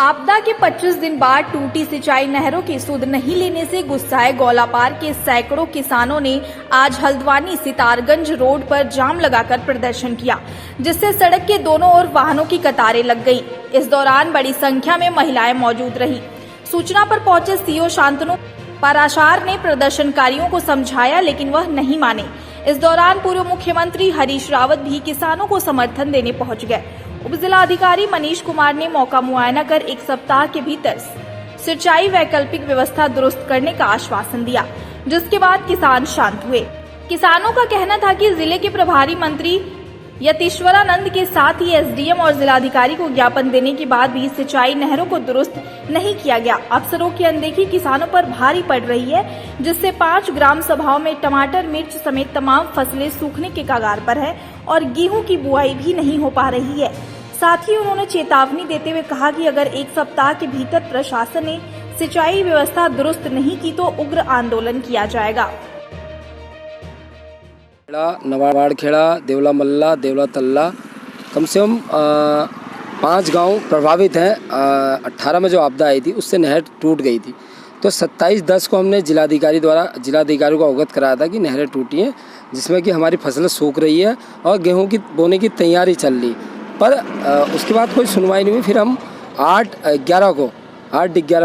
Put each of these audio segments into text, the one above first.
आपदा के 25 दिन बाद टूटी सिंचाई नहरों की सुध नहीं लेने से गुस्साए गौलापार के सैकड़ों किसानों ने आज हल्द्वानी सितारगंज रोड पर जाम लगाकर प्रदर्शन किया, जिससे सड़क के दोनों ओर वाहनों की कतारें लग गई। इस दौरान बड़ी संख्या में महिलाएं मौजूद रहीं। सूचना पर पहुंचे सीओ शांतनु पाराशर ने प्रदर्शनकारियों को समझाया, लेकिन वह नहीं माने। इस दौरान पूर्व मुख्यमंत्री हरीश रावत भी किसानों को समर्थन देने पहुंच गए। उप जिलाधिकारी मनीष कुमार ने मौका मुआयना कर 1 सप्ताह के भीतर सिंचाई वैकल्पिक व्यवस्था दुरुस्त करने का आश्वासन दिया, जिसके बाद किसान शांत हुए। किसानों का कहना था कि जिले के प्रभारी मंत्री यतीश्वरानंद के साथ ही एसडीएम और जिलाधिकारी को ज्ञापन देने के बाद भी सिंचाई नहरों को दुरुस्त नहीं किया गया। अफसरों की अनदेखी किसानों पर भारी पड़ रही है, जिससे 5 ग्राम सभाओं में टमाटर, मिर्च समेत तमाम फसलें सूखने के कगार पर है और गेहूं की बुआई भी नहीं हो पा रही है। साथ ही उन्होंने चेतावनी देते हुए कहा कि अगर 1 सप्ताह के भीतर प्रशासन ने सिंचाई व्यवस्था दुरुस्त नहीं की तो उग्र आंदोलन किया जाएगा। नवाड़खेड़ा, देवला मल्ला, देवला तल्ला, कम से कम 5 गांव प्रभावित हैं। 18 में जो आपदा आई थी उससे नहर टूट गई थी, तो 27/10 को हमने जिलाधिकारी को अवगत कराया था कि नहरें टूटी हैं, जिसमें कि हमारी फसल सूख रही है और गेहूं की बोने की तैयारी चल रही, पर उसके बाद कोई सुनवाई नहीं हुई। फिर हम 8/11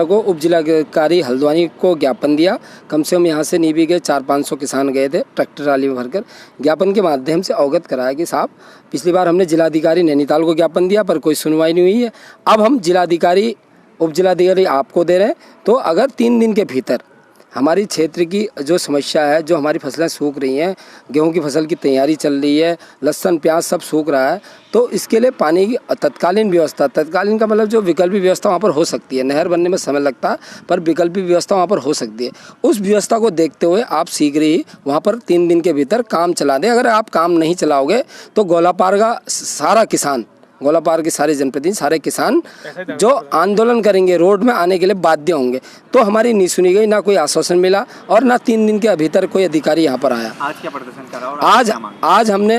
को उप जिलाधिकारी हल्द्वानी को ज्ञापन दिया। कम से कम यहाँ से नहीं भी गए, 400-500 किसान गए थे ट्रैक्टर ट्राली में भरकर। ज्ञापन के माध्यम से अवगत कराया कि साहब, पिछली बार हमने जिलाधिकारी नैनीताल को ज्ञापन दिया पर कोई सुनवाई नहीं हुई है। अब हम उप जिलाधिकारी आपको दे रहे हैं, तो अगर 3 दिन के भीतर हमारी क्षेत्र की जो समस्या है, जो हमारी फसलें सूख रही हैं, गेहूं की फसल की तैयारी चल रही है, लहसुन प्याज सब सूख रहा है, तो इसके लिए पानी की तत्कालीन व्यवस्था, तत्कालीन का मतलब जो विकल्पी व्यवस्था वहाँ पर हो सकती है। नहर बनने में समय लगता है पर विकल्पी व्यवस्था वहाँ पर हो सकती है। उस व्यवस्था को देखते हुए आप शीघ्र ही वहाँ पर 3 दिन के भीतर काम चला दें। अगर आप काम नहीं चलाओगे तो गौलापार का सारा किसान, गौलापार के सारे जनप्रतिनिधि, सारे किसान जो आंदोलन करेंगे, रोड में आने के लिए बाध्य होंगे। तो हमारी नहीं सुनी गई, ना कोई आश्वासन मिला और ना 3 दिन के भीतर कोई अधिकारी यहाँ पर आया। आज क्या प्रदर्शन कर रहा है? आज हमने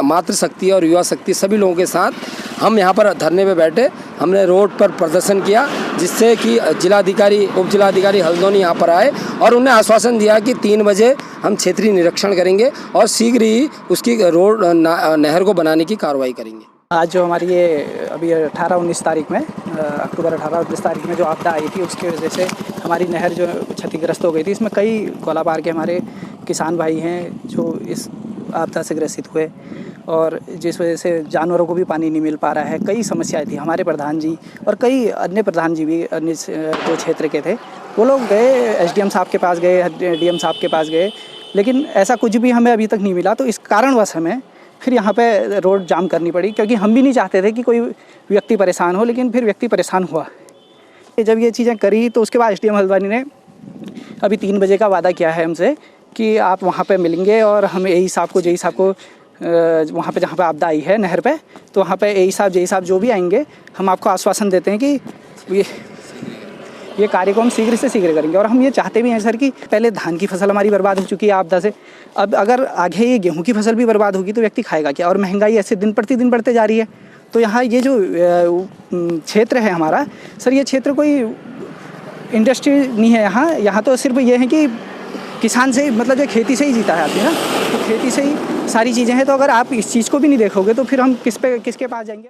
मातृशक्ति और युवा शक्ति सभी लोगों के साथ हम यहाँ पर धरने पे बैठे, हमने रोड पर प्रदर्शन किया, जिससे कि उप जिलाधिकारी हल्द्वानी यहाँ पर आए और उन्हें आश्वासन दिया कि 3 बजे हम क्षेत्रीय निरीक्षण करेंगे और शीघ्र ही उसकी रोड नहर को बनाने की कार्रवाई करेंगे। आज जो हमारी ये अभी 18-19 तारीख में, अक्टूबर 18-19 तारीख में जो आपदा आई थी, उसकी वजह से हमारी नहर जो क्षतिग्रस्त हो गई थी। इसमें कई गौलापार के हमारे किसान भाई हैं जो इस आपदा से ग्रसित हुए और जिस वजह से जानवरों को भी पानी नहीं मिल पा रहा है। कई समस्याएं थी। हमारे प्रधान जी और कई अन्य प्रधान जी भी अन्य जो क्षेत्र के थे, वो लोग गए, एसडीएम साहब के पास गए, डीएम साहब के पास गए, लेकिन ऐसा कुछ भी हमें अभी तक नहीं मिला। तो इस कारणवश हमें फिर यहाँ पे रोड जाम करनी पड़ी, क्योंकि हम भी नहीं चाहते थे कि कोई व्यक्ति परेशान हो, लेकिन फिर व्यक्ति परेशान हुआ। जब ये चीज़ें करी तो उसके बाद एसडीएम हल्द्वानी ने अभी 3 बजे का वादा किया है हमसे कि आप वहाँ पे मिलेंगे और हम जेई साहब को वहाँ पे जहाँ पे आपदा आई है नहर पे, तो वहाँ पे जेई साहब जो भी आएंगे, हम आपको आश्वासन देते हैं कि ये कार्य को हम शीघ्र से शीघ्र करेंगे। और हम ये चाहते भी हैं सर कि पहले धान की फसल हमारी बर्बाद हो चुकी है आपदा से, अब अगर आगे ये गेहूं की फसल भी बर्बाद होगी तो व्यक्ति खाएगा क्या? और महंगाई ऐसे दिन प्रतिदिन बढ़ते जा रही है। तो यहाँ ये जो क्षेत्र है हमारा सर, ये क्षेत्र कोई इंडस्ट्री नहीं है। यहाँ तो सिर्फ ये है कि किसान से, मतलब जो खेती से ही जीता है आदमी ना, तो खेती से ही सारी चीज़ें हैं। तो अगर आप इस चीज़ को भी नहीं देखोगे तो फिर हम किसके पास जाएंगे?